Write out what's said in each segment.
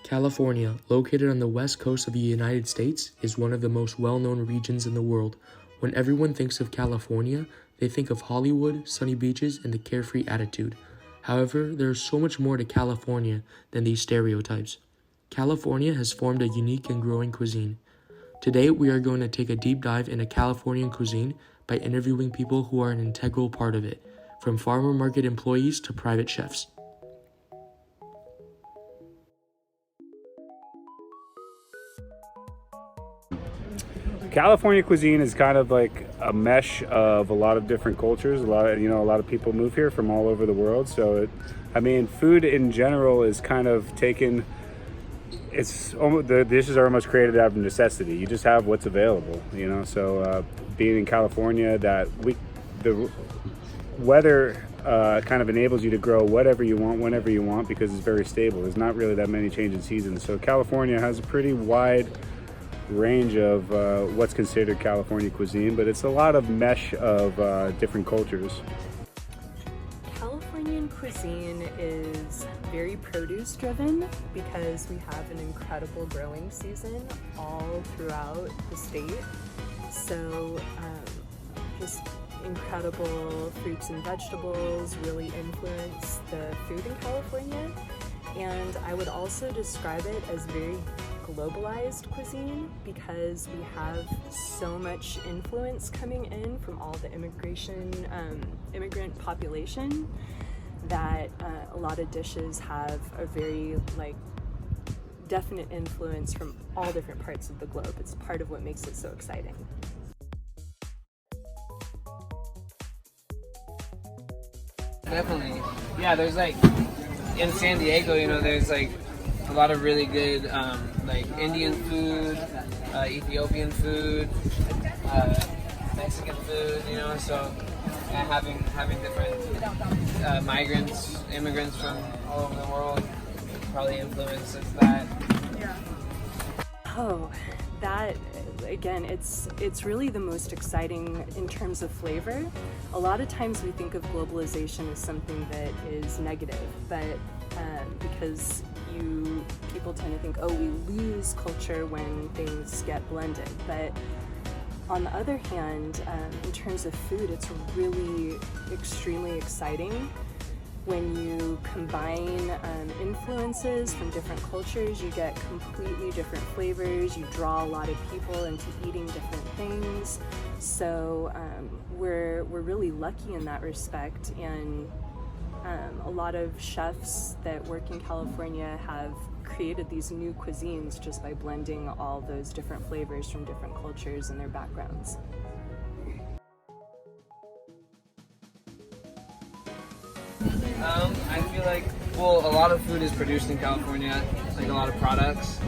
California, located on the west coast of the United States, is one of the most well-known regions in the world. When everyone thinks of California, they think of Hollywood, sunny beaches, and the carefree attitude. However, there is so much more to California than these stereotypes. California has formed a unique and growing cuisine. Today, we are going to take a deep dive into Californian cuisine by interviewing people who are an integral part of it, from farmer market employees to private chefs. California cuisine is kind of like a mesh of a lot of different cultures. A lot of people move here from all over the world. So, food in general is kind of taken. It's almost, the dishes are almost created out of necessity. You just have what's available, So, being in California, the weather kind of enables you to grow whatever you want, whenever you want, because it's very stable. There's not really that many change in seasons. So, California has a pretty wide range of what's considered California cuisine, but it's a lot of mesh of different cultures. Californian cuisine is very produce driven because we have an incredible growing season all throughout the state. So just incredible fruits and vegetables really influence the food in California. And I would also describe it as very globalized cuisine because we have so much influence coming in from all the immigrant population that a lot of dishes have a very definite influence from all different parts of the globe. It's part of what makes it so exciting. Definitely. Yeah, there's in San Diego, there's a lot of really good Indian food, Ethiopian food, Mexican food, so having different immigrants from all over the world probably influences that. Yeah. Oh, that again, it's really the most exciting in terms of flavor. A lot of times we think of globalization as something that is negative, but because people tend to think, we lose culture when things get blended. But on the other hand, in terms of food, it's really extremely exciting when you combine influences from different cultures. You get completely different flavors. You draw a lot of people into eating different things. So we're really lucky in that respect, and a lot of chefs that work in California have created these new cuisines just by blending all those different flavors from different cultures and their backgrounds. I feel a lot of food is produced in California, a lot of products.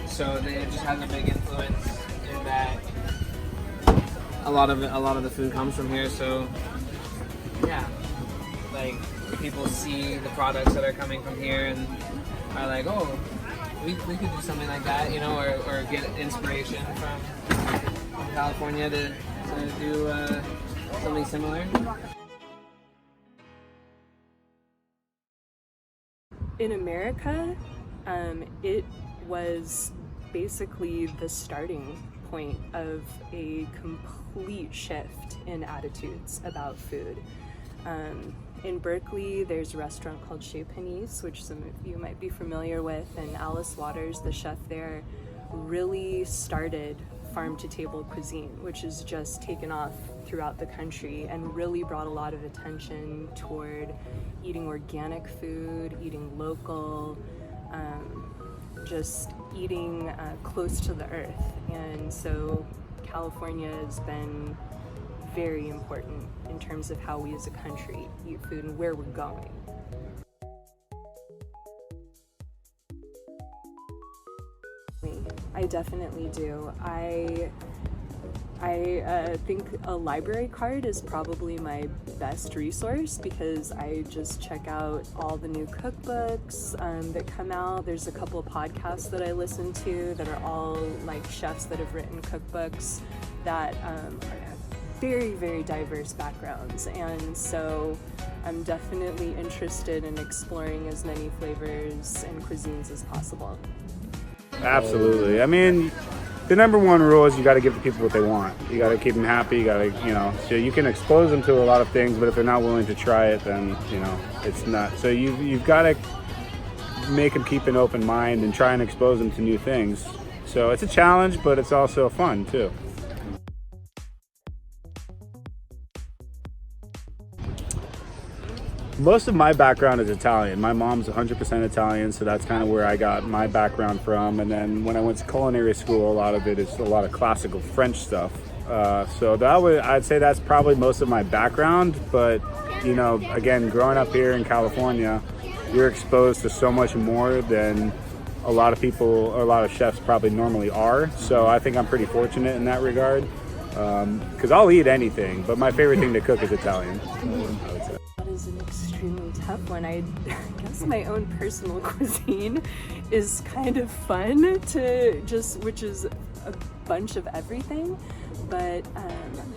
So it just has a big influence in that a lot of the food comes from here. So yeah, people see the products that are coming from here and are like, we could do something like that, or get inspiration from California to do something similar. In America, it was basically the starting point of a complete shift in attitudes about food. In Berkeley, there's a restaurant called Chez Panisse, which some of you might be familiar with, and Alice Waters, the chef there, really started farm-to-table cuisine, which has just taken off throughout the country and really brought a lot of attention toward eating organic food, eating local, just eating close to the earth. And so California has been very important in terms of how we as a country eat food and where we're going. I definitely do. I think a library card is probably my best resource because I just check out all the new cookbooks that come out. There's a couple of podcasts that I listen to that are all chefs that have written cookbooks that very, very diverse backgrounds, and so I'm definitely interested in exploring as many flavors and cuisines as possible. Absolutely. I mean, the number one rule is you got to give the people what they want. You got to keep them happy. You got to, so you can expose them to a lot of things, but if they're not willing to try it, then, it's not. So you've got to make them keep an open mind and try and expose them to new things. So it's a challenge, but it's also fun too. Most of my background is Italian. My mom's 100% Italian, so that's kind of where I got my background from. And then when I went to culinary school, a lot of it is a lot of classical French stuff. So I'd say that's probably most of my background. But, again, growing up here in California, you're exposed to so much more than a lot of people, or a lot of chefs probably normally are. So I think I'm pretty fortunate in that regard. Because I'll eat anything, but my favorite thing to cook is Italian. I would say. That is an extremely tough one. I guess my own personal cuisine is kind of fun to which is a bunch of everything, but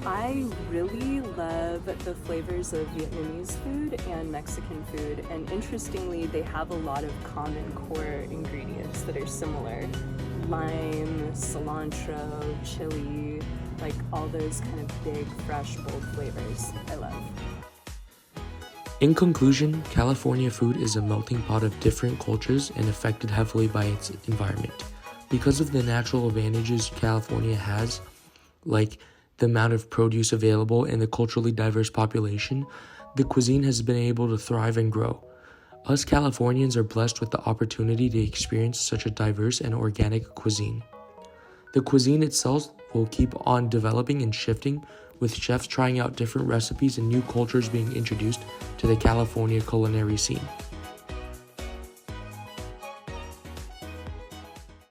I really love the flavors of Vietnamese food and Mexican food, and interestingly, they have a lot of common core ingredients that are similar. Lime, cilantro, chili, like all those kind of big, fresh, bold flavors I love. In conclusion, California food is a melting pot of different cultures and affected heavily by its environment. Because of the natural advantages California has, like the amount of produce available and the culturally diverse population, the cuisine has been able to thrive and grow. Us Californians are blessed with the opportunity to experience such a diverse and organic cuisine. The cuisine itself will keep on developing and shifting, with chefs trying out different recipes and new cultures being introduced to the California culinary scene.